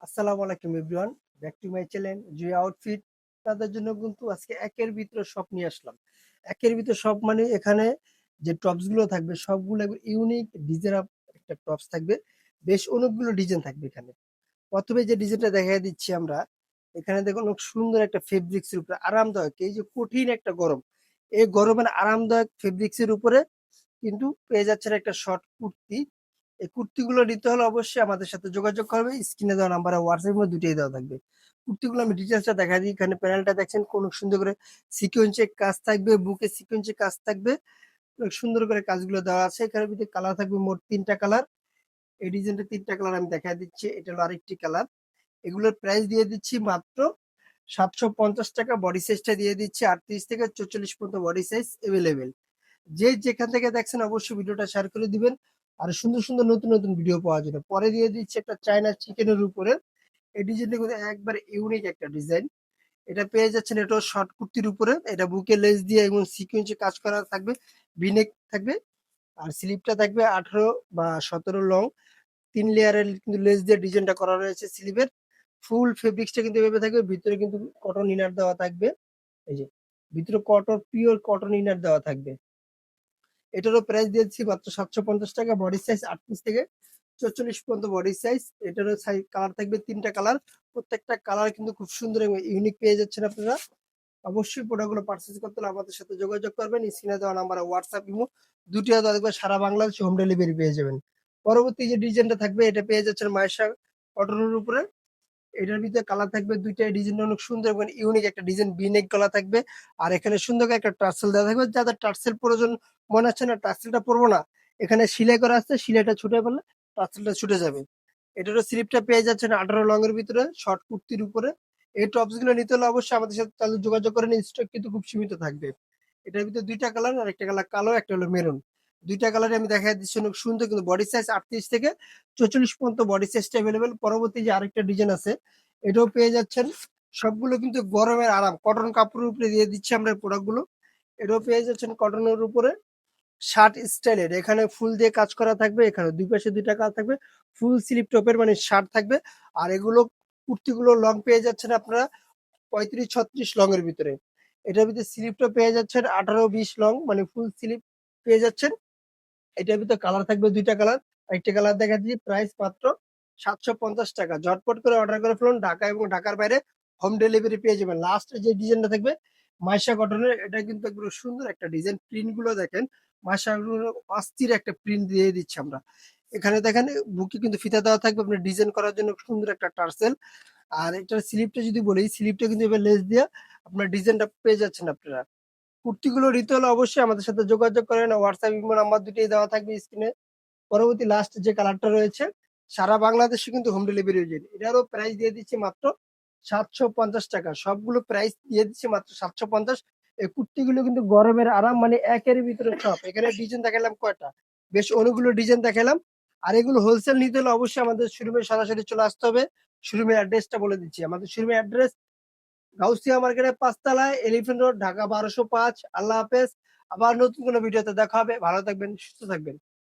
আসসালামু আলাইকুম everyone, back to my channel Jui outfit. তাদের জন্য কিন্তু আজকে একের ভিতরে সব নিয়ে আসলাম। একের ভিতরে সব মানে এখানে যে টপস গুলো থাকবে সবগুলো ইউনিক ডিজাইন একটা টপস থাকবে। বেশ অনেকগুলো ডিজাইন থাকবে এখানে। প্রথমে যে ডিজাইনটা দেখাই দিচ্ছি আমরা, এখানে দেখুন অনেক সুন্দর একটা ফেব্রিক্স এর উপরে আরামদায়ক, এই যে কঠিন একটা গরম, এই গরমের আরামদায়ক ফেব্রিক্স এর উপরে কিন্তু পেয়ে যাচ্ছেন একটা শর্ট কুর্তি। এই কুর্তিগুলো নিতে হলে অবশ্যই আমাদের সাথে যোগাযোগ করবে। স্ক্রিনে দেওয়া নাম্বারে হোয়াটসঅ্যাপ মধ্যে দুটোই দেওয়া থাকবে। কুর্তিগুলো আমি ডিটেলসটা দেখা দিই। এখানে প্যানেলটা দেখছেন কোন সুন্দর করে সিকোয়েন্সের কাজ থাকবে, বুকে সিকোয়েন্সের কাজ থাকবে, অনেক সুন্দর করে কাজগুলো দেওয়া আছে। এখানে ভিতরে কালার থাকবে মোট ৩টা কালার। এই ডিজাইনটা ৩টা কালার আমি দেখা দিচ্ছি। এটা হলো আরেকটি কালার। এগুলোর প্রাইস দিয়ে দিচ্ছি মাত্র ৭৫০ টাকা। বডি সাইজটা দিয়ে দিচ্ছি ৩৮ থেকে ৪৪ পর্যন্ত বডি সাইজ এভেলেবেল। যে যেখান থেকে দেখছেন অবশ্যই ভিডিওটা শেয়ার করে দিবেন। আর সুন্দর সুন্দর নতুন নতুন ভিডিও পাওয়ার জন্য পরে দিয়ে দিচ্ছি একটা চায়না চিকেনের উপরে। এই ডিজাইনটা কিন্তু একবার ইউনিক একটা ডিজাইন। এটা পেয়ে যাচ্ছেন, এটাও শর্ট কুর্তির উপরে। এটা বুকে লেস দিয়ে এবং সিকোয়েন্সে কাজ করা থাকবে, ভিনেক থাকবে। আর স্লিপটা থাকবে 18 বা 17 লং। ৩ লেয়ারের কিন্তু লেস দিয়ে ডিজাইনটা করা রয়েছে স্লিভের। ফুল ফেব্রিক্সটা কিন্তু এভাবে থাকবে। ভিতরে কিন্তু কটন ইনার দেওয়া থাকবে। এই যে ভিতরে কটন, পিওর কটন ইনার দেওয়া থাকবে। এটারও প্রাইস দিয়েছি মাত্র ৭৫০ টাকা। বডি সাইজ ৩৮ থেকে ৪৪ পর্যন্ত বডি সাইজ। এটারও কালার থাকবে ৩টা কালার। প্রত্যেকটা কালার কিন্তু খুব সুন্দর এবং ইউনিক পেয়ে যাচ্ছেন আপনারা। অবশ্যই প্রোডাক্টগুলো পারচেজ করতে হলে আমাদের সাথে যোগাযোগ করবেন। স্ক্রিনে দেওয়া নাম্বারে হোয়াটসঅ্যাপ, ইমো দুটি হাজার দেখবেন, সারা বাংলাদেশে হোম ডেলিভারি পেয়ে যাবেন। পরবর্তী যে ডিজাইনটা থাকবে এটা পেয়ে যাচ্ছেন মায়েশা কটনের উপরে। এটার ভিতরে কালার থাকবে ২টা। ডিজাইনটা অনেক সুন্দর এবং ইউনিক একটা ডিজাইন, ভি-নেক গলা থাকবে। আর এখানে সুন্দর করে একটা টার্সেল দেওয়া থাকবে। যাদের টার্সেল প্রয়োজন মনে হচ্ছে না টার্সেলটা পরবো না, এখানে সেলাই করা আছে, সেলাইটা ছুটে পড়লে টার্সেলটা ছুটে যাবে। এটারও স্লিপটা পেয়ে যাচ্ছেন ১৮ লং এর ভিতরে শর্ট কুর্তির উপরে। এই টপস গুলো নিতে হলে অবশ্যই আমাদের সাথে তাহলে যোগাযোগ করেন। স্টক কিন্তু খুব সীমিত থাকবে। এটার ভিতরে ২টা কালার, আর একটা কালার কালো, একটা হলো মেরুন। ২টা কালারে আমি দেখাই দিচ্ছি, অনেক সুন্দর কিন্তু বডি সাইজ ৩৮ থেকে ৪৪ পর্যন্ত বডি সাইজটা এভেলেবেল। পরবর্তী যে আরেকটা ডিজাইন আছে এটাও পেয়ে যাচ্ছেন। সবগুলো কিন্তু গরমের আরাম, কটন কাপড়ের উপরে দিয়ে দিচ্ছি আমরা এই প্রোডাক্ট গুলো। এটাও পেয়ে যাচ্ছেন কটনের উপরে, শার্ট স্টাইলের। এখানে ফুল দিয়ে কাজ করা থাকবে, এখানে দুই পাশে ২টা কাজ থাকবে। ফুল স্লিভ টপের মানে শার্ট থাকবে। আর এগুলো কুর্তিগুলো লং পেয়ে যাচ্ছেন আপনারা ৩৫-৩৬ লং এর ভিতরে। এটার ভিতরে স্লিভটা পেয়ে যাচ্ছেন ১৮-২০ লং, মানে ফুল স্লিভ পেয়ে যাচ্ছেন। এটার ভিতরে কালার থাকবে ২টা কালার। একটা কালার দেখা দিচ্ছি, প্রাইস মাত্র ৭৫০ টাকা। ঝটপট করে অর্ডার করে ফেলুন। ঢাকা এবং ঢাকার বাইরে হোম ডেলিভারি পেয়ে যাবেন। লাস্ট যে ডিজাইনটা থাকবে মাইশা কটনের, এটা কিন্তু একবারে সুন্দর একটা ডিজাইন। প্রিন্ট গুলো দেখেন, মাইশা অস্থির একটা প্রিন্ট দিয়ে দিচ্ছি আমরা। এখানে দেখেন বুকে কিন্তু ফিতা দেওয়া থাকবে আপনার ডিজাইন করার জন্য, সুন্দর একটা টার্সেল। আর এটার স্লিপটা যদি বলি, স্লিপটা কিন্তু এবার লেস দিয়ে আপনার ডিজাইনটা পেয়ে যাচ্ছেন আপনারা। কুর্তিগুলো নিতে হলে অবশ্যই আমাদের সাথে যোগাযোগ করেন। হোয়াটসঅ্যাপ, ইমো নাম্বার দুটোই দেওয়া থাকবে স্ক্রিনে। পরবর্তী লাস্ট যে কালারটা রয়েছে, সারা বাংলাদেশে কিন্তু হোম ডেলিভারি হয়ে যায়। এটারও প্রাইস দিয়ে দিচ্ছি মাত্র ৭৫০ টাকা। সবগুলো প্রাইস দিয়ে দিচ্ছি মাত্র ৭৫০। এই কুর্তিগুলো কিন্তু গরমের আরাম, মানে একের ভিতরে সব। এখানে ডিজাইন দেখালাম কয়টা, বেশ অনেকগুলো ডিজাইন দেখালাম। আর এগুলো হোলসেল নিতে হলে অবশ্যই আমাদের শোরুমে সরাসরি চলে আসতে হবে। শোরুমের অ্যাড্রেসটা বলে দিচ্ছি। আমাদের শোরুমের অ্যাড্রেস গাউসিয়া মার্কেটের ৫ তলায়, এলিফ্যান্ট রোড, ঢাকা ১২০৫। আল্লাহ হাফেজ। আবার নতুন কোনো ভিডিওতে দেখা হবে। ভালো থাকবেন, সুস্থ থাকবেন।